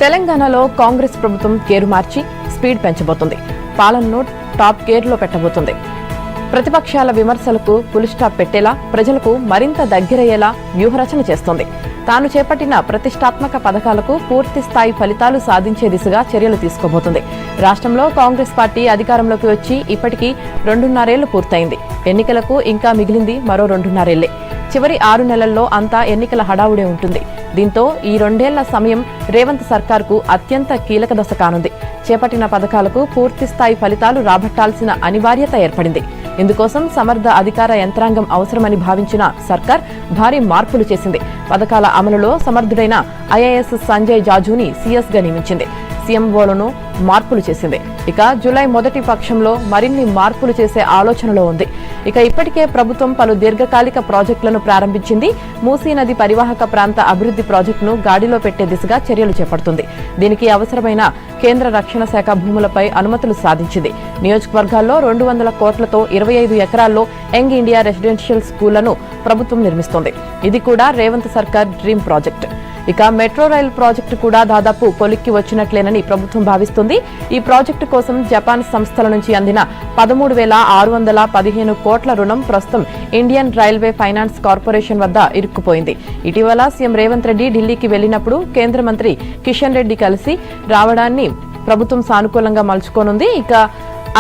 తెలంగాణలో కాంగ్రెస్ ప్రభుత్వం గేరు మార్చి స్పీడ్ పెంచబోతుంది. పాలనను టాప్ గేర్లో పెట్టబోతుంది. ప్రతిపక్షాల విమర్శలకు ఫుల్ స్టాప్ పెట్టేలా ప్రజలకు మరింత దగ్గరయ్యేలా వ్యూహరచన చేస్తోంది. తాను చేపట్టిన ప్రతిష్టాత్మక పథకాలకు పూర్తి స్థాయి ఫలితాలు సాధించే దిశగా చర్యలు తీసుకోబోతుంది. రాష్ట్రంలో కాంగ్రెస్ పార్టీ అధికారంలోకి వచ్చి ఇప్పటికీ 2.5 ఏళ్లు పూర్తయింది. ఎన్నికలకు ఇంకా మిగిలింది మరో 2.5 ఏళ్లే. చివరి 6 నెలల్లో అంతా ఎన్నికల హడావుడే ఉంటుంది. దీంతో ఈ 2 ఏళ్ల సమయం రేవంత్ సర్కార్కు అత్యంత కీలక దశ కానుంది. చేపట్టిన పథకాలకు పూర్తి స్థాయి ఫలితాలు రాబట్టాల్సిన అనివార్యత ఏర్పడింది. ఇందుకోసం సమర్థ అధికార యంత్రాంగం అవసరమని భావించిన సర్కార్ భారీ మార్పులు చేసింది. పథకాల అమలులో సమర్థుడైన ఐఏఎస్ సంజయ్ జాజుని సీఎస్గా నియమించింది. సీఎంఓలను మార్పులు చేసింది. ఇక జూలై మొదటి పక్షంలో మరిన్ని మార్పులు చేసే ఆలోచనలో ఉంది. ఇప్పటికే ప్రభుత్వం పలు దీర్ఘకాలిక ప్రాజెక్టులను ప్రారంభించింది. మూసీ నది పరివాహక ప్రాంత అభివృద్ధి ప్రాజెక్టును గాడిలో పెట్టే దిశగా చర్యలు చేపడుతుంది. దీనికి అవసరమైన కేంద్ర రక్షణ శాఖ భూములపై అనుమతులు సాధించింది. నియోజకవర్గాల్లో 200 కోట్లతో 25 ఎకరాల్లో యంగ్ ఇండియా రెసిడెన్షియల్ స్కూళ్లను ప్రభుత్వం నిర్మిస్తోంది. ఇది కూడా రేవంత్ సర్కార్ dream project. Metro rail project కూడా దాదాపు కొలిక్కి వచ్చినట్లేనని ప్రభుత్వం భావిస్తుంది. ఈ ప్రాజెక్టు కోసం జపాన్ సంస్థల నుంచి అందిన 13,615 కోట్ల రుణం ప్రస్తుతం ఇండియన్ రైల్వే ఫైనాన్స్ కార్పొరేషన్ వద్ద ఇరుక్కుపోయింది. ఇటీవల సీఎం రేవంత్ రెడ్డి ఢిల్లీకి వెళ్లినప్పుడు కేంద్ర మంత్రి కిషన్ రెడ్డి కలిసి రావడాన్ని ప్రభుత్వం సానుకూలంగా మలుచుకోనుంది.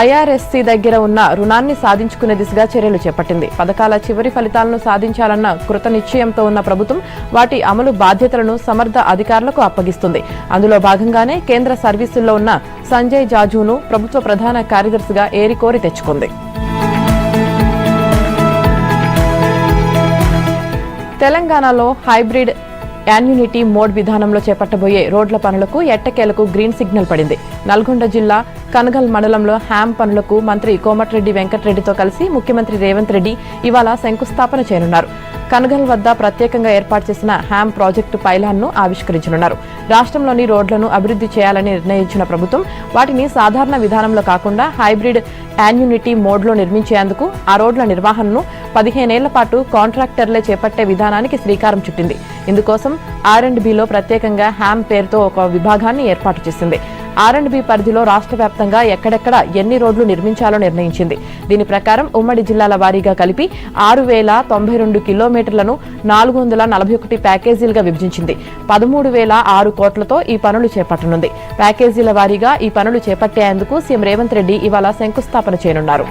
ఐఆర్ఎస్సీ దగ్గర ఉన్న రుణాన్ని సాధించుకునే దిశగా చర్యలు చేపట్టింది. పథకాల చివరి ఫలితాలను సాధించాలన్న కృత నిశ్చయంతో ఉన్న ప్రభుత్వం వాటి అమలు బాధ్యతలను సమర్థ అధికారులకు అప్పగిస్తుంది. అందులో భాగంగానే కేంద్ర సర్వీసుల్లో ఉన్న సంజయ్ జాజును ప్రభుత్వ ప్రధాన కార్యదర్శిగా ఏరికోరి తెచ్చుకుంది. తెలంగాణలో హైబ్రిడ్ యాన్యునిటీ మోడ్ విధానంలో చేపట్టబోయే రోడ్ల పనులకు ఎట్టకేలకు గ్రీన్ సిగ్నల్ పడింది. నల్గొండ జిల్లా కనగల్ మండలంలో హ్యామ్ పనులకు మంత్రి కోమటిరెడ్డి వెంకటరెడ్డితో కలిసి ముఖ్యమంత్రి రేవంత్ రెడ్డి ఇవాళ శంకుస్థాపన చేయనున్నారు. కనగల్ వద్ద ప్రత్యేకంగా ఏర్పాటు చేసిన హ్యామ్ ప్రాజెక్టు పైలాన్ను ఆవిష్కరించనున్నారు. రాష్ట్రంలోని రోడ్లను అభివృద్ధి చేయాలని నిర్ణయించిన ప్రభుత్వం వాటిని సాధారణ విధానంలో కాకుండా హైబ్రిడ్ యాన్యునిటీ మోడ్లో నిర్మించేందుకు ఆ రోడ్ల నిర్వహణను 15 ఏళ్ల పాటు కాంట్రాక్టర్లే చేపట్టే విధానానికి శ్రీకారం చుట్టింది. ఇందుకోసం R&Bలో ప్రత్యేకంగా హ్యామ్ పేరుతో ఒక విభాగాన్ని ఏర్పాటు చేసింది. R&B పరిధిలో రాష్ట్ర వ్యాప్తంగా ఎక్కడెక్కడ ఎన్ని రోడ్లు నిర్మించాలో నిర్ణయించింది. దీని ప్రకారం ఉమ్మడి జిల్లాల వారీగా కలిపి 6,092 కిలోమీటర్లను 441 ప్యాకేజీలుగా విభజించింది. 13,006 కోట్లతో ఈ పనులు చేపట్టనుంది. ప్యాకేజీల వారీగా ఈ పనులు చేపట్టేందుకు సీఎం రేవంత్ రెడ్డి ఇవాళ శంకుస్థాపన చేయనున్నారు.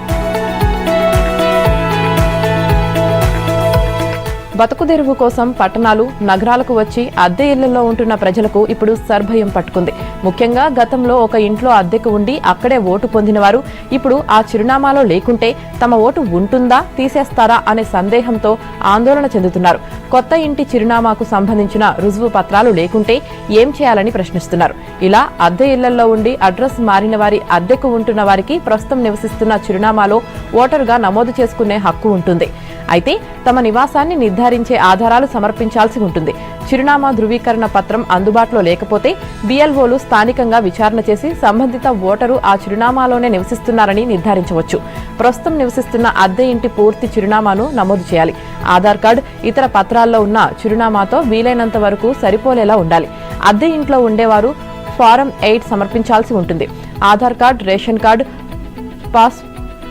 బతుకుదెరువు కోసం పట్టణాలు, నగరాలకు వచ్చి అద్దె ఇళ్లలో ఉంటున్న ప్రజలకు ఇప్పుడు సర్భయం పట్టుకుంది. ముఖ్యంగా గతంలో ఒక ఇంట్లో అద్దెకు ఉండి అక్కడే ఓటు పొందినవారు ఇప్పుడు ఆ చిరునామాలో లేకుంటే తమ ఓటు ఉంటుందా, తీసేస్తారా అనే సందేహంతో ఆందోళన చెందుతున్నారు. కొత్త ఇంటి చిరునామాకు సంబంధించిన రుజువు పత్రాలు లేకుంటే ఏం చేయాలని ప్రశ్నిస్తున్నారు. ఇలా అద్దె ఇళ్లలో ఉండి అడ్రస్ మారిన వారి అద్దెకు ఉంటున్న వారికి ప్రస్తుతం నివసిస్తున్న చిరునామాలో ఓటరుగా నమోదు చేసుకునే హక్కు ఉంటుంది. అయితే తమ నివాసాన్ని నిర్ధారించే ఆధారాలు సమర్పించాల్సి ఉంటుంది. చిరునామా ధృవీకరణ పత్రం అందుబాటులో లేకపోతే BLOలు స్థానికంగా విచారణ చేసి సంబంధిత ఓటరు ఆ చిరునామాలోనే నివసిస్తున్నారని నిర్ధారించవచ్చు. ప్రస్తుతం నివసిస్తున్న అద్దె ఇంటి పూర్తి చిరునామాను నమోదు చేయాలి. ఆధార్ కార్డు, ఇతర పత్రాల్లో ఉన్న చిరునామాతో వీలైనంత వరకు సరిపోలేలా ఉండాలి. అద్దె ఇంట్లో ఉండేవారు ఫారం 8 సమర్పించాల్సి ఉంటుంది. Aadhaar card, ration card,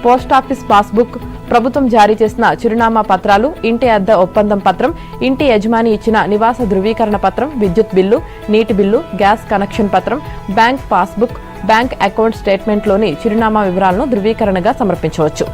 post office passbook, ప్రభుత్వం జారీ చేసిన చిరునామా పత్రాలు, ఇంటి అద్దె ఒప్పందం పత్రం, ఇంటి యజమాని ఇచ్చిన నివాస ధృవీకరణ పత్రం, విద్యుత్ బిల్లు, నీటి బిల్లు, గ్యాస్ కనెక్షన్ పత్రం, బ్యాంక్ పాస్బుక్, బ్యాంక్ అకౌంట్ స్టేట్మెంట్లోని చిరునామా వివరాలను ధృవీకరణగా సమర్పించవచ్చు.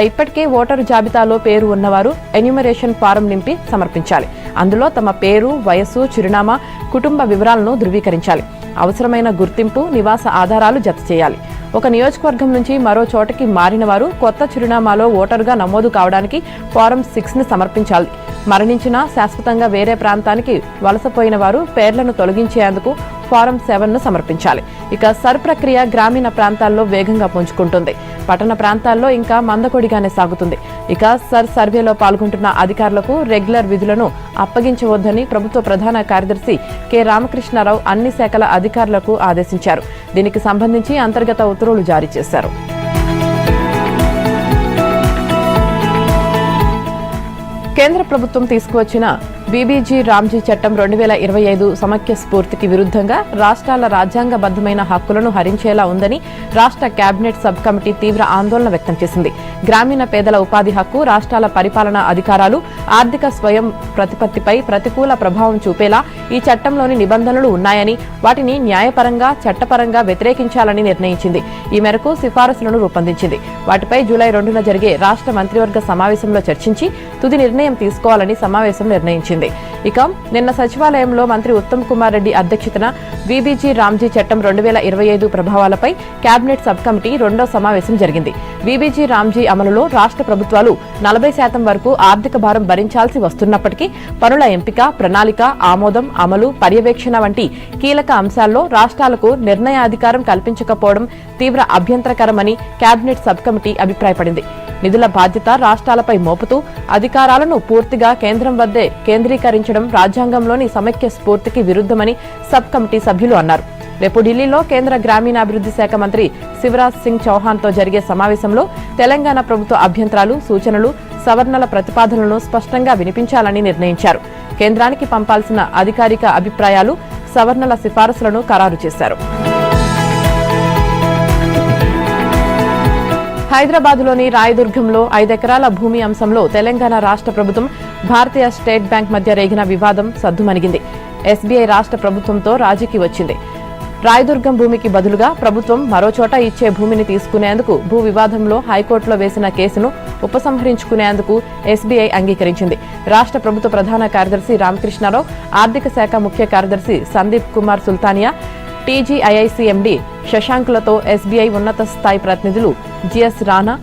ఇప్పటికే ఓటరు జాబితాలో పేరు ఉన్నవారు ఎన్యూమరేషన్ ఫారం నింపి సమర్పించాలి. అందులో తమ పేరు, వయస్సు, చిరునామా, కుటుంబ వివరాలను ధృవీకరించాలి. అవసరమైన గుర్తింపు, నివాస ఆధారాలు జత చేయాలి. ఒక నియోజకవర్గం నుంచి మరో చోటకి మారిన వారు కొత్త చిరునామాలో ఓటరుగా నమోదు కావడానికి ఫారం 6ని సమర్పించాలి. మరణించిన, శాశ్వతంగా వేరే ప్రాంతానికి వలసపోయిన వారు పేర్లను తొలగించేందుకు ఫారం 7ను సమర్పించాలి. సర్ ప్రక్రియ గ్రామీణ ప్రాంతాల్లో వేగంగా పుంజుకుంటుంది. పట్టణ ప్రాంతాల్లో ఇంకా మందకొడిగానే సాగుతుంది. సర్ సర్వేలో పాల్గొంటున్న అధికారులకు రెగ్యులర్ విధులను అప్పగించవద్దని ప్రభుత్వ ప్రధాన కార్యదర్శి కె రామకృష్ణారావు అన్ని శాఖల అధికారులకు ఆదేశించారు. దీనికి సంబంధించి అంతర్గత ఉత్తర్వులు జారీ చేశారు. కేంద్ర ప్రభుత్వం తీసుకువచ్చిన బీబీజీ రామ్జీ చట్టం 2025 సమైక్య స్ఫూర్తికి విరుద్ధంగా రాష్ట్రాల రాజ్యాంగబద్ధమైన హక్కులను హరించేలా ఉందని రాష్ట్ర కేబినెట్ సబ్ కమిటీ తీవ్ర ఆందోళన వ్యక్తం చేసింది. గ్రామీణ పేదల ఉపాధి హక్కు, రాష్ట్రాల పరిపాలనా అధికారాలు, ఆర్థిక స్వయం ప్రతిపత్తిపై ప్రతికూల ప్రభావం చూపేలా ఈ చట్టంలోని నిబంధనలు ఉన్నాయని, వాటిని న్యాయపరంగా, చట్టపరంగా వ్యతిరేకించాలని నిర్ణయించింది. ఈ మేరకు సిఫారసులను రూపొందించింది. వాటిపై జూలై 2న జరిగే రాష్ట్ర మంత్రివర్గ సమావేశంలో చర్చించి తుది నిర్ణయం తీసుకోవాలని సమావేశం నిర్ణయించింది. ఇక నిన్న సచివాలయంలో మంత్రి ఉత్తమ్ కుమార్ రెడ్డి అధ్యక్షతన బీబీజీ రామ్జీ చట్టం 2025 ప్రభావాలపై కేబినెట్ సబ్ కమిటీ రెండో సమావేశం జరిగింది. బీబీజీ రామ్జీ అమలులో రాష్ట్ర ప్రభుత్వాలు 40% వరకు ఆర్థిక భారం భరించాల్సి వస్తున్నప్పటికీ పనుల ఎంపిక, ప్రణాళిక, ఆమోదం, అమలు, పర్యవేక్షణ వంటి కీలక అంశాల్లో రాష్ట్రాలకు నిర్ణయాధికారం కల్పించకపోవడం తీవ్ర అభ్యంతరకరమని కేబినెట్ సబ్ కమిటీ అభిప్రాయపడింది. నిధుల బాధ్యత రాష్ట్రాలపై మోపుతూ అధికారాలను పూర్తిగా కేంద్రం వద్దే కేంద్రీకరించడం రాజ్యాంగంలోని సమైక్య స్ఫూర్తికి విరుద్ధమని సబ్ కమిటీ సభ్యులు అన్నారు. రేపు ఢిల్లీలో కేంద్ర గ్రామీణాభివృద్ధి శాఖ మంత్రి శివరాజ్ సింగ్ చౌహాన్తో జరిగే సమావేశంలో తెలంగాణ ప్రభుత్వ అభ్యంతరాలు, సూచనలు, సవరణల ప్రతిపాదనలను స్పష్టంగా వినిపించాలని నిర్ణయించారు. కేంద్రానికి పంపాల్సిన అధికారిక అభిప్రాయాలు, సవరణల సిఫారసులను ఖరారు చేశారు. హైదరాబాద్లోని రాయదుర్గంలో 5 ఎకరాల భూమి అంశంలో తెలంగాణ రాష్ట్ర ప్రభుత్వం, భారతీయ స్టేట్ బ్యాంక్ మధ్య రేగిన వివాదం సద్దుమణిగింది. ఎస్బీఐ రాష్ట్ర ప్రభుత్వంతో రాజీకి వచ్చింది. రాయదుర్గం భూమికి బదులుగా ప్రభుత్వం మరోచోట ఇచ్చే భూమిని తీసుకునేందుకు భూ వివాదంలో హైకోర్టులో వేసిన కేసును ఉపసంహరించుకునేందుకు ఎస్బీఐ అంగీకరించింది. రాష్ట్ర ప్రభుత్వ ప్రధాన కార్యదర్శి రామకృష్ణారావు, ఆర్థిక శాఖ ముఖ్య కార్యదర్శి సందీప్ కుమార్ సుల్తానియా, టీజీఐఐసీ ఎండీ శశాంక్లతో ఎస్బీఐ ఉన్నత స్థాయి ప్రతినిధులు జిఎస్ రాణా,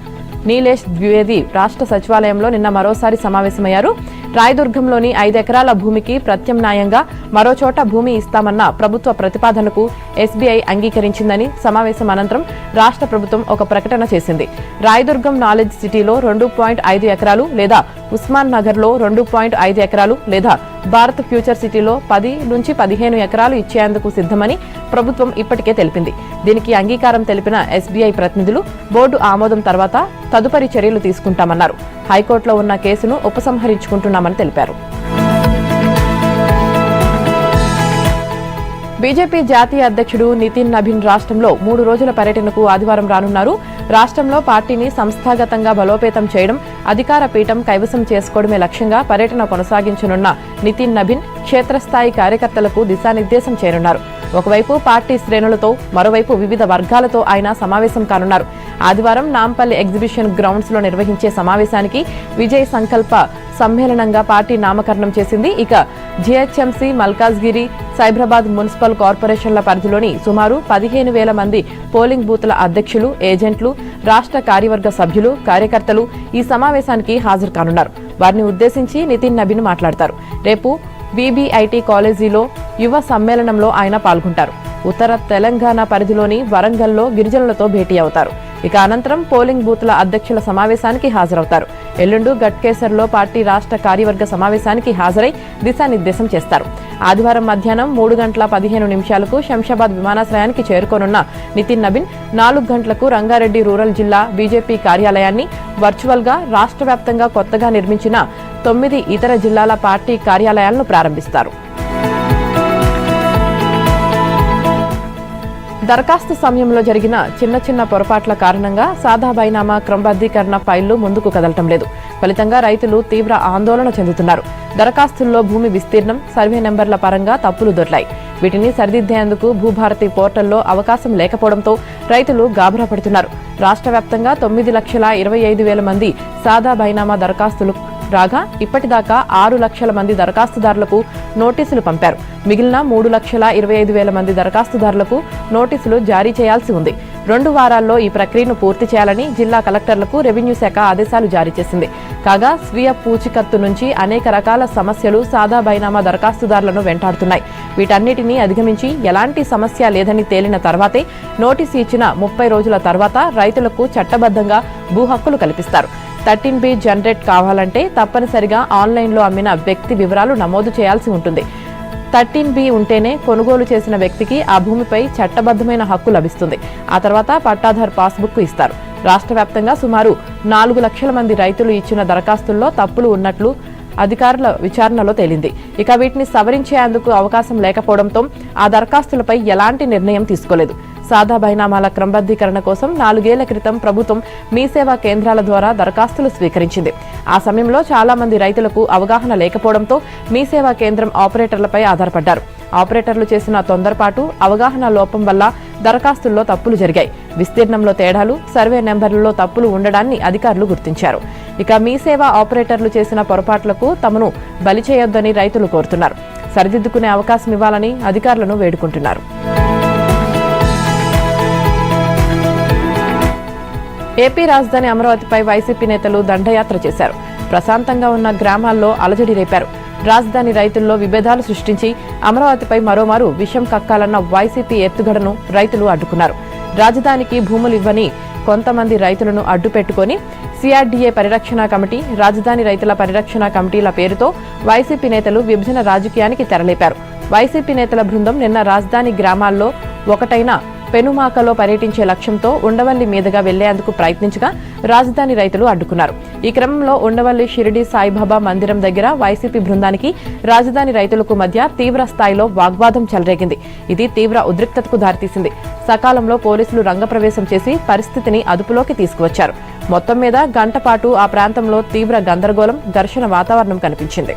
నీలేష్ ద్వివేది రాష్ట్ర సచివాలయంలో నిన్న మరోసారి సమావేశమయ్యారు. రాయదుర్గంలోని 5 ఎకరాల భూమికి ప్రత్యామ్నాయంగా మరోచోట భూమి ఇస్తామన్న ప్రభుత్వ ప్రతిపాదనకు ఎస్బీఐ అంగీకరించిందని సమావేశం అనంతరం రాష్ట్ర ప్రభుత్వం ఒక ప్రకటన చేసింది. రాయదుర్గం నాలెడ్జ్ సిటీలో 2.5 ఎకరాలు లేదా ఉస్మాన్ నగర్లో 2.5 ఎకరాలు లేదా భారత్ ఫ్యూచర్ సిటీలో 10 నుంచి 15 ఎకరాలు ఇచ్చేందుకు సిద్ధమని ప్రభుత్వం ఇప్పటికే తెలిపింది. దీనికి అంగీకారం తెలిపిన ఎస్బీఐ ప్రతినిధులు బోర్డు ఆమోదం తర్వాత తదుపరి చర్యలు తీసుకుంటామన్నారు. హైకోర్టులో ఉన్న కేసును ఉపసంహరించుకుంటున్నామని తెలిపారు. బీజేపీ జాతీయ అధ్యక్షుడు నితిన్ నబీన్ రాష్ట్రంలో 3 రోజుల పర్యటనకు ఆదివారం రానున్నారు. రాష్ట్రంలో పార్టీని సంస్థాగతంగా బలోపేతం చేయడం, అధికార పీఠం కైవసం చేసుకోవడమే లక్ష్యంగా పర్యటన కొనసాగించనున్న నితిన్ నబీన్ క్షేత్రస్థాయి కార్యకర్తలకు దిశానిర్దేశం చేయనున్నారు. ఒకవైపు పార్టీ శ్రేణులతో, మరోవైపు వివిధ వర్గాలతో ఆయన సమావేశం కానున్నారు. ఆదివారం నాంపల్లి ఎగ్జిబిషన్ గ్రౌండ్స్ లో నిర్వహించే సమావేశానికి విజయ్ సంకల్ప సమ్మేళనంగా పార్టీ నామకరణం చేసింది. ఇక జీహెచ్ఎంసీ, మల్కాజ్గిరి, సైబరాబాద్ మున్సిపల్ కార్పొరేషన్ల పరిధిలోని సుమారు 15,000 మంది పోలింగ్ బూత్ల అధ్యక్షులు, ఏజెంట్లు, రాష్ట్ర కార్యవర్గ సభ్యులు, కార్యకర్తలు ఈ సమావేశానికి హాజరు కానున్నారు. వారిని ఉద్దేశించి నితిన్ నబీన్ మాట్లాడతారు. రేపు బీబీఐటీ కాలేజీలో యువ సమ్మేళనంలో ఆయన పాల్గొంటారు. ఉత్తర తెలంగాణ పరిధిలోని వరంగల్లో గిరిజనులతో భేటీ అవుతారు. ఇక అనంతరం పోలింగ్ బూత్ల అధ్యక్షుల సమావేశానికి హాజరవుతారు. ఎల్లుండు గట్కేసర్లో పార్టీ రాష్ట్ర కార్యవర్గ సమావేశానికి హాజరై దిశానిర్దేశం చేస్తారు. ఆదివారం మధ్యాహ్నం 3:15 శంషాబాద్ విమానాశ్రయానికి చేరుకోనున్న నితిన్ నబీన్ 4 గంటలకు రంగారెడ్డి రూరల్ జిల్లా బీజేపీ కార్యాలయాన్ని వర్చువల్ గా రాష్ట్ర వ్యాప్తంగా కొత్తగా నిర్మించిన 9 ఇతర జిల్లాల పార్టీ కార్యాలయాలను ప్రారంభిస్తారు. దరఖాస్తు సమయంలో జరిగిన చిన్న పొరపాట్ల కారణంగా సాదా బైనామా క్రమబద్దీకరణ ఫైళ్లు ముందుకు కదలటం లేదు. ఫలితంగా రైతులు తీవ్ర ఆందోళన చెందుతున్నారు. దరఖాస్తుల్లో భూమి విస్తీర్ణం, సర్వే నెంబర్ల పరంగా తప్పులు దొర్లాయి. వీటిని సరిదిద్దేందుకు భూభారతి పోర్టల్లో అవకాశం లేకపోవడంతో రైతులు గాబరా పడుతున్నారు. రాష్ట్ర వ్యాప్తంగా 9,25,000 మంది సాదా బైనామా దరఖాస్తులు రాగా ఇప్పటిదాకా 6 లక్షల మంది దరఖాస్తుదారులకు నోటీసులు పంపారు. మిగిలిన 3,25,000 మంది దరఖాస్తుదారులకు నోటీసులు జారీ చేయాల్సి ఉంది. 2 వారాల్లో ఈ ప్రక్రియను పూర్తి చేయాలని జిల్లా కలెక్టర్లకు రెవెన్యూ శాఖ ఆదేశాలు జారీ చేసింది. కాగా స్వీయ పూచికత్తు నుంచి అనేక రకాల సమస్యలు సాదా బైనామా దరఖాస్తుదారులను వెంటాడుతున్నాయి. వీటన్నిటినీ అధిగమించి ఎలాంటి సమస్య లేదని తేలిన తర్వాతే నోటీసు ఇచ్చిన 30 రోజుల తర్వాత రైతులకు చట్టబద్ధంగా భూ హక్కులు కల్పిస్తారు. 13B జనరేట్ కావాలంటే తప్పనిసరిగా ఆన్లైన్లో అమ్మిన వ్యక్తి వివరాలు నమోదు చేయాల్సి ఉంటుంది. 13B ఉంటేనే కొనుగోలు చేసిన వ్యక్తికి ఆ భూమిపై చట్టబద్ధమైన హక్కు లభిస్తుంది. ఆ తర్వాత పట్టాదార్ పాస్బుక్ ఇస్తారు. రాష్ట్ర వ్యాప్తంగా సుమారు 4 లక్షల మంది రైతులు ఇచ్చిన దరఖాస్తుల్లో తప్పులు ఉన్నట్లు అధికారుల విచారణలో తేలింది. ఇక వీటిని సవరించేందుకు అవకాశం లేకపోవడంతో ఆ దరఖాస్తులపై ఎలాంటి నిర్ణయం తీసుకోలేదు. సాదా బైనామాల క్రమబద్ధీకరణ కోసం 4 ఏళ్ల క్రితం ప్రభుత్వం మీ సేవా కేంద్రాల ద్వారా దరఖాస్తులు స్వీకరించింది. ఆ సమయంలో చాలా మంది రైతులకు అవగాహన లేకపోవడంతో మీ సేవా కేంద్రం ఆపరేటర్లపై ఆధారపడ్డారు. ఆపరేటర్లు చేసిన తొందరపాటు, అవగాహన లోపం వల్ల దరఖాస్తుల్లో తప్పులు జరిగాయి. విస్తీర్ణంలో తేడాలు, సర్వే నెంబర్లలో తప్పులు ఉండడాన్ని అధికారులు గుర్తించారు. ఇక మీ సేవా ఆపరేటర్లు చేసిన పొరపాట్లకు తమను బలి చేయొద్దని రైతులు కోరుతున్నారు. సరిదిద్దుకునే అవకాశం ఇవ్వాలని అధికారులను వేడుకుంటున్నారు. ఏపీ రాజధాని అమరావతిపై వైసీపీ నేతలు దండయాత్ర చేశారు. ప్రశాంతంగా ఉన్న గ్రామాల్లో అలజడి రేపారు. రాజధాని రైతుల్లో విభేదాలు సృష్టించి అమరావతిపై మరోమారు విషం కక్కాలన్న వైసీపీ ఎత్తుగడను రైతులు అడ్డుకున్నారు. రాజధానికి భూములు ఇవ్వని కొంతమంది రైతులను అడ్డు పెట్టుకుని సిఆర్డీఏ పరిరక్షణ కమిటీ, రాజధాని రైతుల పరిరక్షణ కమిటీల పేరుతో వైసీపీ నేతలు విభజన రాజకీయానికి తెరలేపారు. వైసీపీ నేతల బృందం నిన్న రాజధాని గ్రామాల్లో ఒకటైన పెనుమాకలో పర్యటించే లక్ష్యంతో ఉండవల్లి మీదుగా వెళ్లేందుకు ప్రయత్నించగా రాజధాని రైతులు అడ్డుకున్నారు. ఈ క్రమంలో ఉండవల్లి షిరిడి సాయిబాబా మందిరం దగ్గర వైసీపీ బృందానికి రాజధాని రైతులకు మధ్య తీవ్ర స్థాయిలో వాగ్వాదం చెలరేగింది. ఇది తీవ్ర ఉద్రిక్తతకు దారితీసింది. సకాలంలో పోలీసులు రంగప్రవేశం చేసి పరిస్థితిని అదుపులోకి తీసుకువచ్చారు. మొత్తం మీద గంట పాటు ఆ ప్రాంతంలో తీవ్ర గందరగోళం, ఘర్షణ వాతావరణం కనిపించింది.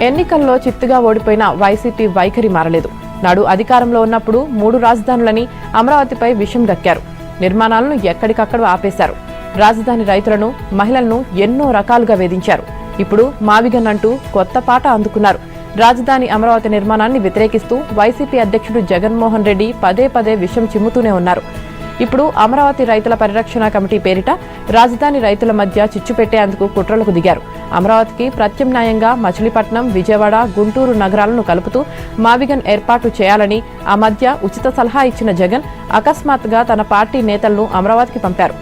ఎన్నికల్లో చిత్తుగా ఓడిపోయిన వైసీపీ వైఖరి మారలేదు. నాడు అధికారంలో ఉన్నప్పుడు 3 రాజధానులని అమరావతిపై విషం గక్కారు. నిర్మాణాలను ఎక్కడికక్కడ ఆపేశారు. రాజధాని రైతులను, మహిళలను ఎన్నో రకాలుగా వేధించారు. ఇప్పుడు మావిగన్ అంటూ కొత్త పాట అందుకున్నారు. రాజధాని అమరావతి నిర్మాణాన్ని వ్యతిరేకిస్తూ వైసీపీ అధ్యక్షుడు జగన్మోహన్ రెడ్డి పదే పదే విషం చిమ్ముతూనే ఉన్నారు. ఇప్పుడు అమరావతి రైతుల పరిరక్షణ కమిటీ పేరిట రాజధాని రైతుల మధ్య చిచ్చు పెట్టేందుకు కుట్రలకు దిగారు. అమరావతికి ప్రత్యామ్నాయంగా మచిలీపట్నం, విజయవాడ, గుంటూరు నగరాలను కలుపుతూ మావిగన్ ఏర్పాటు చేయాలని ఆ మధ్య ఉచిత సలహా ఇచ్చిన జగన్ అకస్మాత్తుగా తన పార్టీ నేతలను అమరావతికి పంపారు.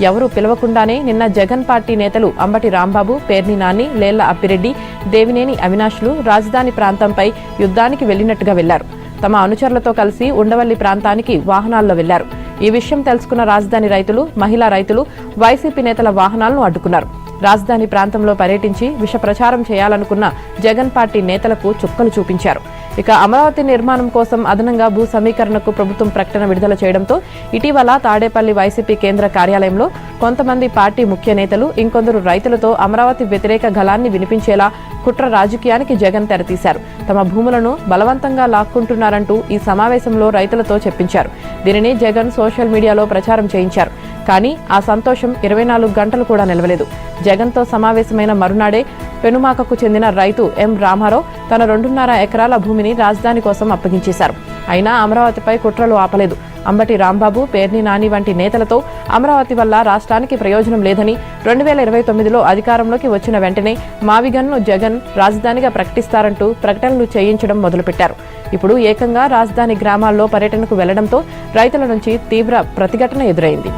ఎవరూ పిలవకుండానే నిన్న జగన్ పార్టీ నేతలు అంబటి రాంబాబు, పేర్ని నాని, లేళ్ల అప్పిరెడ్డి, దేవినేని అవినాష్లు రాజధాని ప్రాంతంపై యుద్ధానికి వెళ్లినట్టుగా వెళ్లారు. తమ అనుచరులతో కలిసి ఉండవల్లి ప్రాంతానికి వాహనాల్లో వెళ్లారు. ఈ విషయం తెలుసుకున్న రాజధాని రైతులు, మహిళా రైతులు వైసీపీ నేతల వాహనాలను అడ్డుకున్నారు. రాజధాని ప్రాంతంలో పర్యటించి విష ప్రచారం చేయాలనుకున్న జగన్ పార్టీ నేతలకు చుక్కలు చూపించారు. ఇక అమరావతి నిర్మాణం కోసం అదనంగా భూ సమీకరణకు ప్రభుత్వం ప్రకటన విడుదల చేయడంతో ఇటీవల తాడేపల్లి వైసీపీ కేంద్ర కార్యాలయంలో కొంతమంది పార్టీ ముఖ్య నేతలు, ఇంకొందరు రైతులతో అమరావతి వ్యతిరేక గళాన్ని వినిపించేలా కుట్ర రాజకీయానికి జగన్ తెరతీశారు. తమ భూములను బలవంతంగా లాక్కుంటున్నారంటూ ఈ సమావేశంలో రైతులతో చెప్పించారు. దీనిని జగన్ సోషల్ మీడియాలో ప్రచారం చేయించారు. కానీ ఆ సంతోషం 24 గంటలు కూడా నిలవలేదు. జగన్తో సమావేశమైన మరునాడే పెనుమాకకు చెందిన రైతు ఎం రామారావు తన 2.5 ఎకరాల భూమిని రాజధాని కోసం అప్పగించేశారు. అయినా అమరావతిపై కుట్రలు ఆపలేదు. అంబటి రాంబాబు, పేర్ని నాని వంటి నేతలతో అమరావతి వల్ల రాష్ట్రానికి ప్రయోజనం లేదని 2029లో అధికారంలోకి వచ్చిన వెంటనే మావిగన్ను జగన్ రాజధానిగా ప్రకటిస్తారంటూ ప్రకటనలు చేయించడం మొదలుపెట్టారు. ఇప్పుడు ఏకంగా రాజధాని గ్రామాల్లో పర్యటనకు వెళ్లడంతో రైతుల నుంచి తీవ్ర ప్రతిఘటన ఎదురైంది.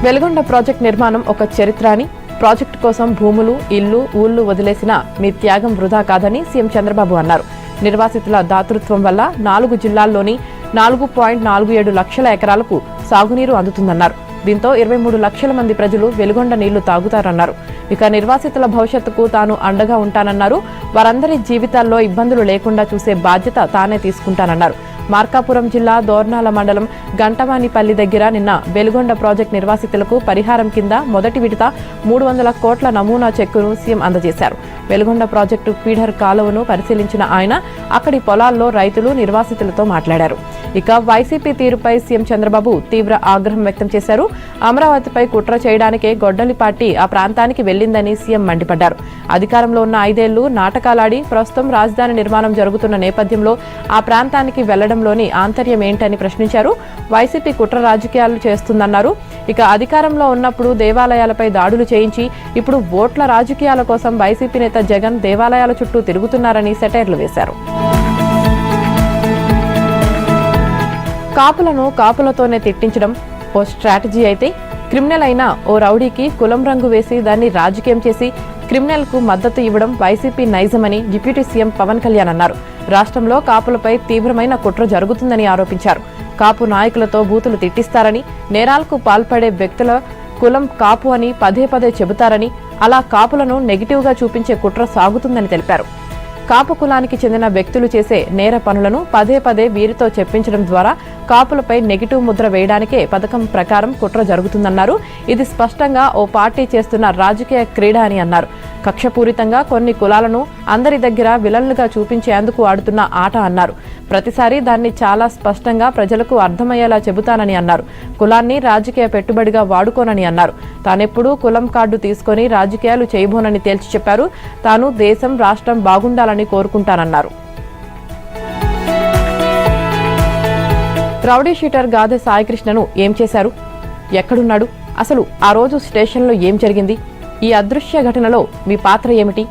వెలుగొండ ప్రాజెక్టు నిర్మాణం ఒక చరిత్ర అని, ప్రాజెక్టు కోసం భూములు, ఇల్లు, ఊళ్లు వదిలేసిన మీ త్యాగం వృధా కాదని సీఎం చంద్రబాబు అన్నారు. నిర్వాసితుల దాతృత్వం వల్ల 4 జిల్లాల్లోని 4.47 లక్షల ఎకరాలకు సాగునీరు అందుతుందన్నారు. దీంతో 23 లక్షల మంది ప్రజలు వెలుగొండ నీళ్లు తాగుతారన్నారు. ఇక నిర్వాసితుల భవిష్యత్తుకు తాను అండగా ఉంటానన్నారు. వారందరి జీవితాల్లో ఇబ్బందులు లేకుండా చూసే బాధ్యత తానే తీసుకుంటానన్నారు. మార్కాపురం జిల్లా దోర్నాల మండలం గంటవానిపల్లి దగ్గర నిన్న వెలుగొండ ప్రాజెక్టు నిర్వాసితులకు పరిహారం కింద మొదటి విడత 300 కోట్ల నమూనా చెక్కును సీఎం అందజేశారు. వెలుగొండ ప్రాజెక్టు ఫీడర్ కాలువను పరిశీలించిన ఆయన అక్కడి పొలాల్లో రైతులు, నిర్వాసితులతో మాట్లాడారు. ఇక వైసీపీ తీరుపై సీఎం చంద్రబాబు తీవ్ర ఆగ్రహం వ్యక్తం చేశారు. అమరావతిపై కుట్ర చేయడానికే గొడ్డలి పార్టీ ఆ ప్రాంతానికి వెళ్లిందని సీఎం మండిపడ్డారు. అధికారంలో ఉన్న 5 ఏళ్లు నాటకాలాడి ప్రస్తుతం రాజధాని నిర్మాణం జరుగుతున్న నేపథ్యంలో ఆ ప్రాంతానికి వెళ్లడంలోని ఆంతర్యం ఏంటని ప్రశ్నించారు. వైసీపీ కుట్ర రాజకీయాలు చేస్తుందన్నారు. ఇక అధికారంలో ఉన్నప్పుడు దేవాలయాలపై దాడులు చేయించి ఇప్పుడు ఓట్ల రాజకీయాల కోసం వైసీపీ నేత జగన్ దేవాలయాల చుట్టూ తిరుగుతున్నారని సెటైర్లు వేశారు. కాపులను కాపులతోనే తిట్టించడం ఓ స్ట్రాటజీ అయితే, క్రిమినల్ అయిన ఓ రౌడీకి కులం రంగు వేసి దాన్ని రాజకీయం చేసి క్రిమినల్కు మద్దతు ఇవ్వడం వైసీపీ నైజమని డిప్యూటీ సీఎం పవన్ కళ్యాణ్ అన్నారు. రాష్ట్రంలో కాపులపై తీవ్రమైన కుట్ర జరుగుతుందని ఆరోపించారు. కాపు నాయకులతో బూతులు తిట్టిస్తారని, నేరాలకు పాల్పడే వ్యక్తుల కులం కాపు అని పదే పదే చెబుతారని, అలా కాపులను నెగిటివ్గా చూపించే కుట్ర సాగుతుందని తెలిపారు. కాపు కులానికి చెందిన వ్యక్తులు చేసే నేర పనులను పదే పదే వీరితో చెప్పించడం ద్వారా కాపులపై నెగిటివ్ ముద్ర వేయడానికే పథకం ప్రకారం కుట్ర జరుగుతుందన్నారు. ఇది స్పష్టంగా ఓ పార్టీ చేస్తున్న రాజకీయ క్రీడ అని అన్నారు. కక్షపూరితంగా కొన్ని కులాలను అందరి దగ్గర విలన్లుగా చూపించేందుకు ఆడుతున్న ఆట అన్నారు. ప్రతిసారి దాన్ని చాలా స్పష్టంగా ప్రజలకు అర్థమయ్యేలా చెబుతానని అన్నారు. కులాన్ని రాజకీయ పెట్టుబడిగా వాడుకోనని అన్నారు. తానెప్పుడూ కులం కార్డు తీసుకొని రాజకీయాలు చేయబోనని తేల్చి చెప్పారు. తాను దేశం రాష్ట్రం బాగుండాలని కోరుకుంటానన్నారు. రౌడీ షీటర్ గాదె సాయికృష్ణను ఏం చేశారు? ఎక్కడున్నాడు? అసలు ఆ రోజు స్టేషన్లో ఏం జరిగింది? ఈ అదృశ్య ఘటనలో మీ పాత్ర ఏమిటి?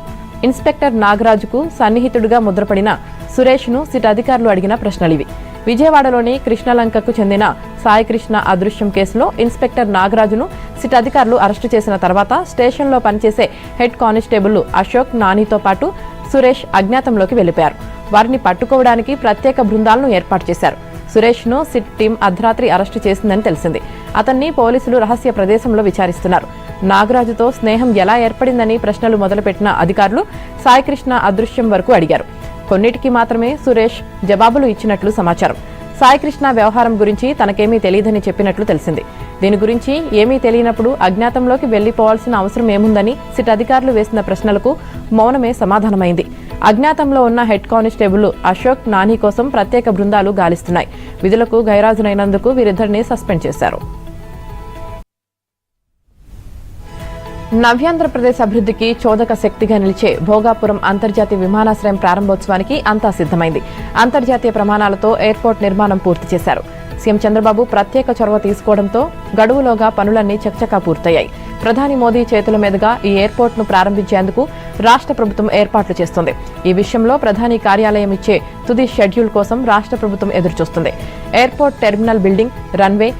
ఇన్స్పెక్టర్ నాగరాజుకు సన్నిహితుడిగా ముద్రపడిన సురేష్ను సిట్ అధికారులు అడిగిన ప్రశ్నలివి. విజయవాడలోని కృష్ణలంకకు చెందిన సాయికృష్ణ అదృశ్యం కేసులో ఇన్స్పెక్టర్ నాగరాజును సిట్ అధికారులు అరెస్టు చేసిన తర్వాత స్టేషన్లో పనిచేసే హెడ్ కానిస్టేబుల్ అశోక్, నానితో పాటు సురేష్ అజ్ఞాతంలోకి వెళ్లిపోయారు. వారిని పట్టుకోవడానికి ప్రత్యేక బృందాలను ఏర్పాటు చేశారు. సురేష్ను సిట్ టీం అర్ధరాత్రి అరెస్టు చేసిందని తెలిసింది. అతన్ని పోలీసులు రహస్య ప్రదేశంలో విచారిస్తున్నారు. నాగరాజుతో స్నేహం ఎలా ఏర్పడిందని ప్రశ్నలు మొదలుపెట్టిన అధికారులు సాయికృష్ణ అదృశ్యం వరకు అడిగారు. కొన్నిటికి మాత్రమే సురేష్ జవాబులు ఇచ్చినట్లు సమాచారం. సాయికృష్ణ వ్యవహారం గురించి తనకేమీ తెలియదని చెప్పినట్లు తెలిసింది. దీని గురించి ఏమీ తెలియనప్పుడు అజ్ఞాతంలోకి వెళ్లిపోవాల్సిన అవసరం ఏముందని సిట్ అధికారులు వేసిన ప్రశ్నలకు మౌనమే సమాధానమైంది. అజ్ఞాతంలో ఉన్న హెడ్ కానిస్టేబుల్ అశోక్, నాని కోసం ప్రత్యేక బృందాలు గాలిస్తున్నాయి. విధులకు గైరాజునైనందుకు వీరిద్దరిని సస్పెండ్ చేశారు. నవ్యాంధ్రప్రదేశ్ అభివృద్ధికి చోదక శక్తిగా నిలిచే భోగాపురం అంతర్జాతీయ విమానాశ్రయం ప్రారంభోత్సవానికి అంతా సిద్దమైంది. అంతర్జాతీయ ప్రమాణాలతో ఎయిర్పోర్ట్ నిర్మాణం పూర్తి చేశారు. సీఎం చంద్రబాబు ప్రత్యేక చొరవ తీసుకోవడంతో గడువులోగా పనులన్నీ చకచకా పూర్తయ్యాయి. ప్రధాని మోదీ చేతుల మీదుగా ఈ ఎయిర్పోర్ట్ను ప్రారంభించేందుకు రాష్ట్ర ప్రభుత్వం ఏర్పాట్లు చేస్తుంది. ఈ విషయంలో ప్రధాని కార్యాలయం ఇచ్చే తుది షెడ్యూల్ కోసం రాష్ట్ర ప్రభుత్వం ఎదురుచూస్తుంది. Airport terminal building, runway,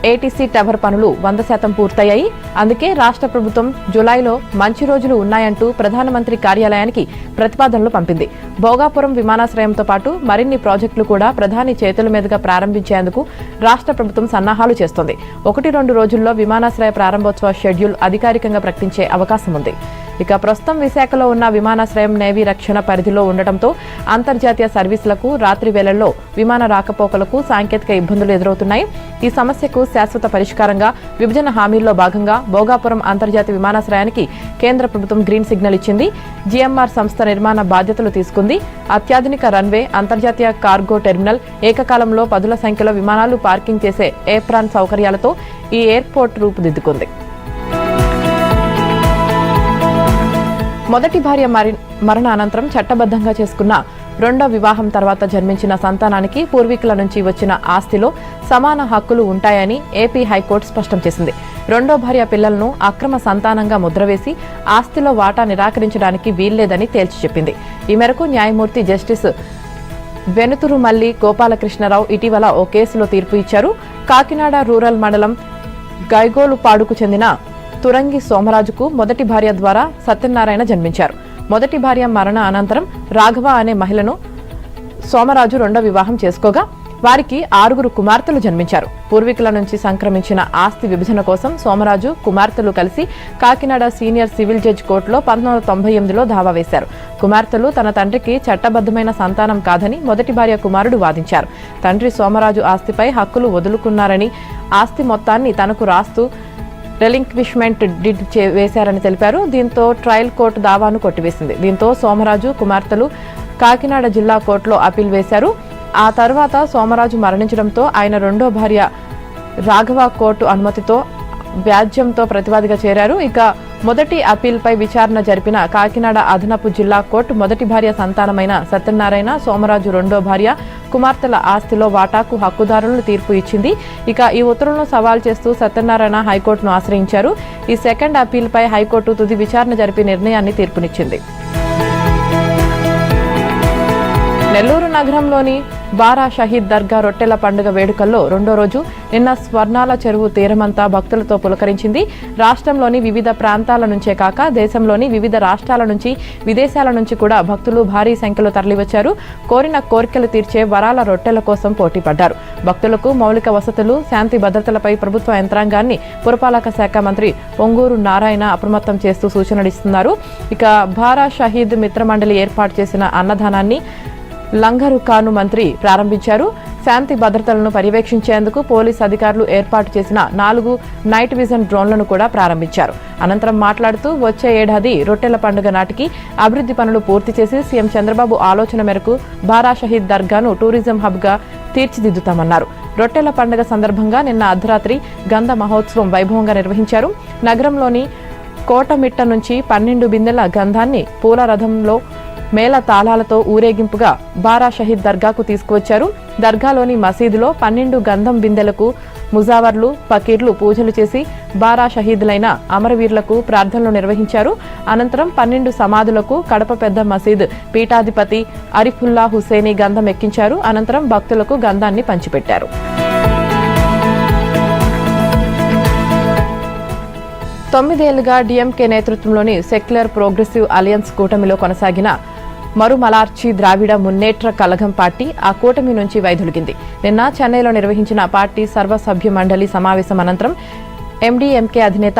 ATC tower పనులు 100% పూర్తయ్యాయి. అందుకే రాష్ట్ర ప్రభుత్వం జులైలో మంచి రోజులు ఉన్నాయంటూ ప్రధానమంత్రి కార్యాలయానికి ప్రతిపాదనలు పంపింది. భోగాపురం విమానాశ్రయంతో పాటు మరిన్ని ప్రాజెక్టులు కూడా ప్రధాని చేతుల మీదుగా ప్రారంభించేందుకు రాష్ట్ర ప్రభుత్వం సన్నాహాలు చేస్తోంది. 1-2 రోజుల్లో విమానాశ్రయ ప్రారంభోత్సవ షెడ్యూల్ అధికారికంగా ప్రకటించే అవకాశం ఉంది. ఇక ప్రస్తుతం విశాఖలో ఉన్న విమానాశ్రయం నేవీ రక్షణ పరిధిలో ఉండటంతో అంతర్జాతీయ సర్వీసులకు రాత్రి వేళల్లో విమాన రాకపోకలకు సాంకేతిక ఇబ్బందులు ఎదురవుతున్నాయి. ఈ సమస్యకు శాశ్వత పరిష్కారంగా విభజన హామీల్లో భాగంగా భోగాపురం అంతర్జాతీయ విమానాశ్రయానికి కేంద్ర ప్రభుత్వం గ్రీన్ సిగ్నల్ ఇచ్చింది. జీఎంఆర్ సంస్థ నిర్మాణ బాధ్యతలు తీసుకుంది. అత్యాధునిక రన్వే, అంతర్జాతీయ కార్గో టెర్మినల్, ఏకకాలంలో పదుల సంఖ్యలో విమానాలు పార్కింగ్ చేసే ఏప్రాన్ సౌకర్యాలతో ఈ ఎయిర్పోర్ట్ రూపుదిద్దుకుంది. మొదటి భార్య మరణ అనంతరం చట్టబద్ధంగా చేసుకున్న రెండో వివాహం తర్వాత జన్మించిన సంతానానికి పూర్వీకుల నుంచి వచ్చిన ఆస్తిలో సమాన హక్కులు ఉంటాయని ఏపీ హైకోర్టు స్పష్టం చేసింది. రెండో భార్య పిల్లలను అక్రమ సంతానంగా ముద్రవేసి ఆస్తిలో వాటా నిరాకరించడానికి వీల్లేదని తేల్చి చెప్పింది. ఈ మేరకు న్యాయమూర్తి జస్టిస్ వెనుతురుమల్లి గోపాలకృష్ణరావు ఇటీవల ఓ కేసులో తీర్పు ఇచ్చారు. కాకినాడ రూరల్ మండలం గైగోలుపాడుకు చెందిన తురంగి సోమరాజుకు మొదటి భార్య ద్వారా సత్యనారాయణ జన్మించారు. మొదటి భార్య మరణ అనంతరం రాఘవ అనే మహిళను సోమరాజు రెండో వివాహం చేసుకోగా వారికి 6 కుమార్తెలు జన్మించారు. పూర్వీకుల నుంచి సంక్రమించిన ఆస్తి విభజన కోసం సోమరాజు కుమార్తెలు కలిసి కాకినాడ సీనియర్ సివిల్ జడ్జి కోర్టులో 1998లో దావా వేశారు. కుమార్తెలు తన తండ్రికి చట్టబద్ధమైన సంతానం కాదని మొదటి భార్య కుమారుడు వాదించారు. తండ్రి సోమరాజు ఆస్తిపై హక్కులు వదులుకున్నారని, ఆస్తి మొత్తాన్ని తనకు రాస్తూ రెలింక్విష్మెంట్ డిడ్ వేశారని తెలిపారు. దీంతో ట్రయల్ కోర్టు దావాను కొట్టివేసింది. దీంతో సోమరాజు కుమార్తెలు కాకినాడ జిల్లా కోర్టులో అప్పీల్ వేశారు. ఆ తర్వాత సోమరాజు మరణించడంతో ఆయన రెండో భార్య రాఘవ కోర్టు అనుమతితో వ్యాజ్యంతో ప్రతివాదిగా చేరారు. ఇక మొదటి అప్పీల్పై విచారణ జరిపిన కాకినాడ అదనపు జిల్లా కోర్టు మొదటి భార్య సంతానమైన సత్యనారాయణ, సోమరాజు రెండో భార్య కుమార్తెల ఆస్తిలో వాటాకు హక్కుదారులను తీర్పు ఇచ్చింది. ఇక ఈ ఉత్తర్వులను సవాల్ చేస్తూ సత్యనారాయణ హైకోర్టును ఆశ్రయించారు. ఈ సెకండ్ అప్పీల్పై హైకోర్టు తుది విచారణ జరిపి నిర్ణయాన్ని తీర్పునిచ్చింది. నెల్లూరు నగరంలోని బారా షహీద్ దర్గా రొట్టెల పండుగ వేడుకల్లో రెండో రోజు నిన్న స్వర్ణాల చెరువు తీరమంతా భక్తులతో పులకరించింది. రాష్ట్రంలోని వివిధ ప్రాంతాల నుంచే కాక దేశంలోని వివిధ రాష్ట్రాల నుంచి విదేశాల నుంచి కూడా భక్తులు భారీ సంఖ్యలో తరలివచ్చారు. కోరిన కోరికలు తీర్చే వరాల రొట్టెల కోసం పోటీ పడ్డారు. భక్తులకు మౌలిక వసతులు, శాంతి భద్రతలపై ప్రభుత్వ యంత్రాంగాన్ని పురపాలక శాఖ మంత్రి పొంగూరు నారాయణ అప్రమత్తం చేస్తూ సూచనలిస్తున్నారు. ఇక బారా షహీద్ మిత్రమండలి ఏర్పాటు చేసిన అన్నదానాన్ని లంగరు ఖాను మంత్రి ప్రారంభించారు. శాంతి భద్రతలను పర్యవేక్షించేందుకు పోలీసు అధికారులు ఏర్పాటు చేసిన 4 నైట్ విజన్ డ్రోన్లను కూడా ప్రారంభించారు. అనంతరం మాట్లాడుతూ వచ్చే ఏడాది రొట్టెల పండుగ నాటికి అభివృద్ధి పనులు పూర్తి చేసి సీఎం చంద్రబాబు ఆలోచన మేరకు బారా షహీద్ దర్గాను టూరిజం హబ్గా తీర్చిదిద్దుతామన్నారు. రొట్టెల పండుగ సందర్భంగా నిన్న అర్ధరాత్రి గంధ మహోత్సవం వైభవంగా నిర్వహించారు. నగరంలోని కోటమిట్ట నుంచి 12 బిందెల గంధాన్ని పూల రథంలో మేళ తాళాలతో ఊరేగింపుగా బారా షహీద్ దర్గాకు తీసుకువచ్చారు. దర్గాలోని మసీదులో 12 గంధం బిందెలకు ముజావర్లు, ఫకీర్లు పూజలు చేసి బారా షహీదులైన అమరవీరులకు ప్రార్థనలు నిర్వహించారు. అనంతరం 12 సమాధులకు కడప పెద్ద మసీద్ పీఠాధిపతి అరిఫుల్లా హుసేని గంధం ఎక్కించారు. అనంతరం భక్తులకు గంధాన్ని పంచిపెట్టారు. తొమ్మిదేళ్లుగా డీఎంకే నేతృత్వంలోని సెక్యులర్ ప్రోగ్రెసివ్ అలయన్స్ కూటమిలో కొనసాగిన మరుమలార్చి ద్రావిడ మున్నేట్ర కళగం పార్టీ ఆ కూటమి నుంచి వైదొలిగింది. నిన్న చెన్నైలో నిర్వహించిన పార్టీ సర్వసభ్య మండలి సమావేశం అనంతరం ఎండీఎంకే అధినేత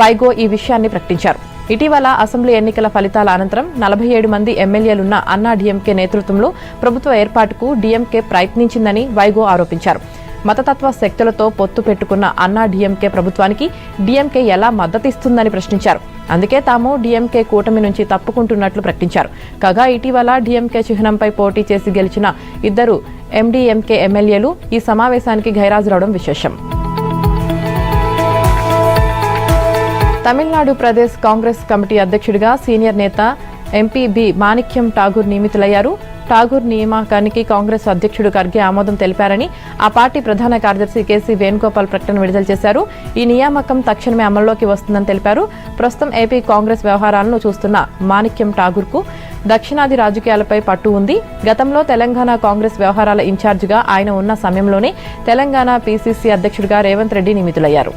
వైగో ఈ విషయాన్ని ప్రకటించారు. ఇటీవల అసెంబ్లీ ఎన్నికల ఫలితాల అనంతరం 47 మంది ఎమ్మెల్యేలున్న అన్నా డీఎంకే నేతృత్వంలో ప్రభుత్వ ఏర్పాటుకు డీఎంకే ప్రయత్నించిందని వైగో ఆరోపించారు. మతతత్వ శక్తులతో పొత్తు పెట్టుకున్న అన్నా డీఎంకే ప్రభుత్వానికి డీఎంకే ఎలా మద్దతిస్తుందని ప్రశ్నించారు. అందుకే తాము డీఎంకే కూటమి నుంచి తప్పుకుంటున్నట్లు ప్రకటించారు. కాగా ఇటీవల డీఎంకే చిహ్నంపై పోటీ చేసి గెలిచిన 2 ఎండీఎంకే ఎమ్మెల్యేలు ఈ సమావేశానికి గైరాజులవడం విశేషం. తమిళనాడు ప్రదేశ్ కాంగ్రెస్ కమిటీ అధ్యక్షుడిగా సీనియర్ నేత ఎంపీ బి మాణిక్యం ఠాగూర్ నియమితులయ్యారు. ఠాగూర్ నియామకానికి కాంగ్రెస్ అధ్యక్షుడు ఖర్గే ఆమోదం తెలిపారని ఆ పార్టీ ప్రధాన కార్యదర్శి కేసీ వేణుగోపాల్ ప్రకటన విడుదల చేశారు. ఈ నియామకం తక్షణమే అమల్లోకి వస్తుందని తెలిపారు. ప్రస్తుతం ఏపీ కాంగ్రెస్ వ్యవహారాలను చూస్తున్న మాణిక్యం ఠాగూర్కు దక్షిణాది రాజకీయాలపై పట్టు ఉంది. గతంలో తెలంగాణ కాంగ్రెస్ వ్యవహారాల ఇన్ఛార్జిగా ఆయన ఉన్న సమయంలోనే తెలంగాణ పీసీసీ అధ్యక్షుడిగా రేవంత్ రెడ్డి నియమితులయ్యారు.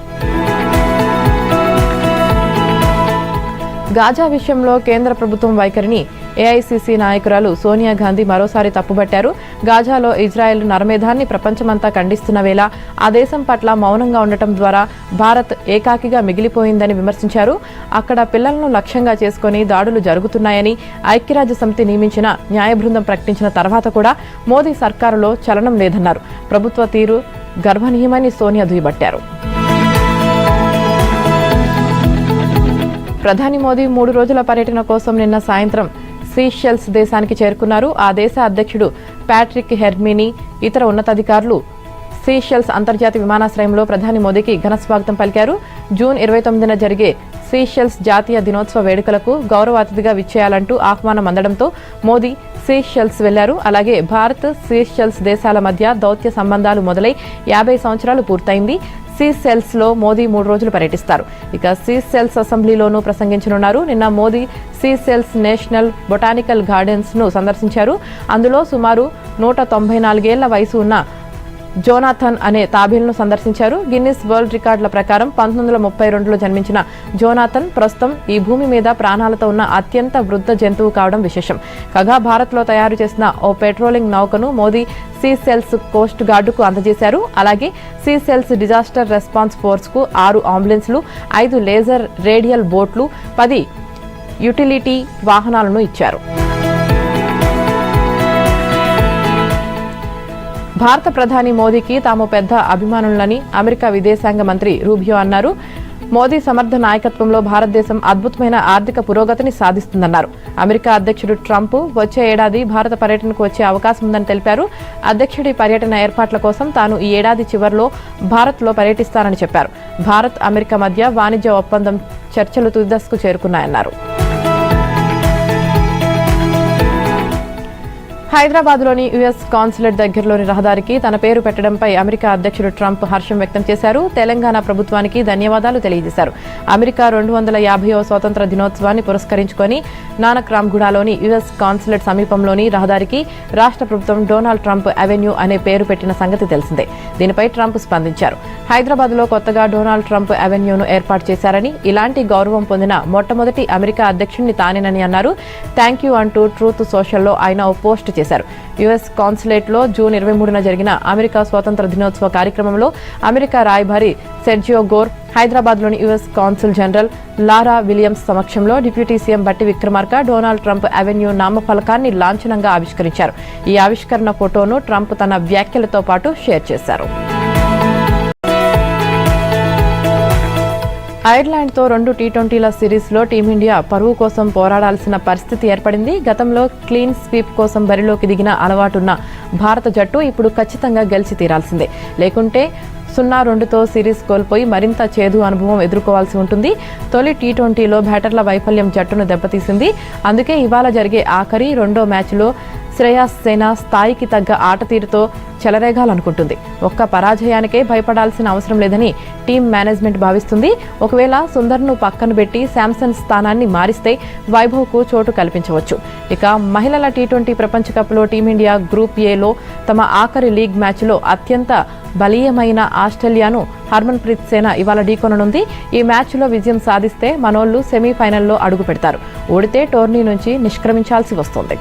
గాజా విషయంలో కేంద్ర ప్రభుత్వం వైఖరిని ఏఐసీసీ నాయకురాలు సోనియా గాంధీ మరోసారి తప్పుబట్టారు. గాజాలో ఇజ్రాయెల్ నరమేధాన్ని ప్రపంచమంతా ఖండిస్తున్న వేళ ఆ దేశం పట్ల మౌనంగా ఉండటం ద్వారా భారత్ ఏకాకిగా మిగిలిపోయిందని విమర్శించారు. అక్కడ పిల్లలను లక్ష్యంగా చేసుకుని దాడులు జరుగుతున్నాయని ఐక్యరాజ్య సమితి నియమించిన న్యాయ బృందం ప్రకటించిన తర్వాత కూడా మోదీ సర్కారులో చలనం లేదన్నారు. ప్రభుత్వ తీరు గర్భనీయమని సోనియా దుయ్యబట్టారు. ప్రధాని మోదీ 3 రోజుల పర్యటన కోసం నిన్న సాయంత్రం సీషెల్స్ దేశానికి చేరుకున్నారు. ఆ దేశ అధ్యక్షుడు ప్యాట్రిక్ హెర్మినీ ఇతర ఉన్నతాధికారులు సీషెల్స్ అంతర్జాతీయ విమానాశ్రయంలో ప్రధాని మోదీకి ఘన స్వాగతం పలికారు. జూన్ 29న జరిగే సీషెల్స్ జాతీయ దినోత్సవ వేడుకలకు గౌరవ అతిథిగా విచ్చేయాలంటూ ఆహ్వానం అందడంతో మోదీ సీషెల్స్ వెళ్లారు. అలాగే భారత్, సీషెల్స్ దేశాల మధ్య దౌత్య సంబంధాలు మొదలై 50 సంవత్సరాలు పూర్తయింది. సీషెల్స్ లో మోదీ 3 రోజులు పర్యటిస్తారు. ఇక సీషెల్స్ అసెంబ్లీలోనూ ప్రసంగించనున్నారు. నిన్న Modi Seychelles national botanical gardens ను సందర్శించారు. అందులో సుమారు 194 ఏళ్ల వయసు ఉన్న జోనాథన్ అనే తాబేలును సందర్శించారు. గిన్నిస్ వరల్డ్ రికార్డుల ప్రకారం 1932లో జన్మించిన జోనాథన్ ప్రస్తుతం ఈ భూమి మీద ప్రాణాలతో ఉన్న అత్యంత వృద్ధ జంతువు కావడం విశేషం. కాగా భారత్లో తయారు చేసిన ఓ పెట్రోలింగ్ నౌకను మోదీ సీషెల్స్ కోస్ట్ గార్డుకు అందజేశారు. అలాగే సీషెల్స్ డిజాస్టర్ రెస్పాన్స్ ఫోర్స్ కు 6 అంబులెన్స్లు, 5 లేజర్ రేడియల్ బోట్లు, 10 యుటిలిటీ వాహనాలను ఇచ్చారు. భారత ప్రధాని మోదీకి తాము పెద్ద అభిమానులని అమెరికా విదేశాంగ మంత్రి రూబియో అన్నారు. మోదీ సమర్థ నాయకత్వంలో భారతదేశం అద్భుతమైన ఆర్థిక పురోగతిని సాధిస్తుందన్నారు. అమెరికా అధ్యక్షుడు ట్రంప్ వచ్చే ఏడాది భారత పర్యటనకు వచ్చే అవకాశం ఉందని తెలిపారు. అధ్యక్షుడి పర్యటన ఏర్పాట్ల కోసం తాను ఈ ఏడాది చివరిలో భారత్లో పర్యటిస్తానని చెప్పారు. భారత్, అమెరికా మధ్య వాణిజ్య ఒప్పందం చర్చలు తుదిదశకు చేరుకున్నాయన్నారు. హైదరాబాద్లోని యుఎస్ కాన్సులేట్ దగ్గరలోని రహదారికి తన పేరు పెట్టడంపై అమెరికా అధ్యక్షుడు ట్రంప్ హర్షం వ్యక్తం చేశారు. తెలంగాణ ప్రభుత్వానికి ధన్యవాదాలు తెలియజేశారు. అమెరికా 250వ స్వాతంత్ర దినోత్సవాన్ని పురస్కరించుకొని నానక్ రామ్గూడలోని యుఎస్ కాన్సులేట్ సమీపంలోని రహదారికి రాష్ట్ర ప్రభుత్వం డొనాల్డ్ ట్రంప్ అవెన్యూ అనే పేరు పెట్టిన సంగతి తెలిసిందే. దీనిపై ట్రంప్ స్పందించారు. హైదరాబాద్లో కొత్తగా డొనాల్డ్ ట్రంప్ అవెన్యూను ఏర్పాటు చేశారని, ఇలాంటి గౌరవం పొందిన మొట్టమొదటి అమెరికా అధ్యక్షుడిని తానేనని అన్నారు. థ్యాంక్ యూ అంటూ ట్రూత్ సోషల్లో ఆయన ఓ పోస్ట్ చేశారు. యుఎస్ కాన్సులేట్లో జూన్ 23న జరిగిన అమెరికా స్వాతంత్ర దినోత్సవ కార్యక్రమంలో అమెరికా రాయబారి సెర్జియో గోర్, హైదరాబాద్లోని US consul general Laura Williams సమక్షంలో deputy CM Bhatti Vikramarka Donald Trump avenue నామఫలకాన్ని లాంఛనంగా ఆవిష్కరించారు. ఈ ఆవిష్కరణ ఫోటోను ట్రంప్ తన వ్యాఖ్యలతో పాటు షేర్ చేశారు. ఐర్లాండ్తో 2 టీ20ల సిరీస్లో టీమిండియా పరువు కోసం పోరాడాల్సిన పరిస్థితి ఏర్పడింది. గతంలో క్లీన్ స్వీప్ కోసం బరిలోకి దిగిన అలవాటున్న భారత జట్టు ఇప్పుడు ఖచ్చితంగా గెలిచి తీరాల్సిందే. లేకుంటే 0-2తో సిరీస్ కోల్పోయి మరింత చేదు అనుభవం ఎదుర్కోవాల్సి ఉంటుంది. తొలి టీ20లో బ్యాటర్ల వైఫల్యం జట్టును దెబ్బతీసింది. అందుకే ఇవాళ జరిగే ఆఖరి 2వ మ్యాచ్లో శ్రేయాస్ సేన స్థాయికి తగ్గ ఆటతీరుతో చెలరేగాలనుకుంటుంది. ఒక్క పరాజయానికే భయపడాల్సిన అవసరం లేదని టీం మేనేజ్మెంట్ భావిస్తుంది. ఒకవేళ సుందర్ను పక్కన పెట్టి శాంసన్ స్థానాన్ని మారిస్తే వైభవ్కు చోటు కల్పించవచ్చు. ఇక మహిళల టీ20 ప్రపంచ కప్లో టీమిండియా గ్రూప్ ఏలో తమ ఆఖరి లీగ్ మ్యాచ్లో అత్యంత బలీయమైన ఆస్ట్రేలియాను హర్మన్ ప్రీత్ సేన ఇవాళ ఢీకొననుంది. ఈ మ్యాచ్లో విజయం సాధిస్తే మనోళ్లు సెమీఫైనల్లో అడుగు పెడతారు. ఓడితే టోర్నీ నుంచి నిష్క్రమించాల్సి వస్తుంది.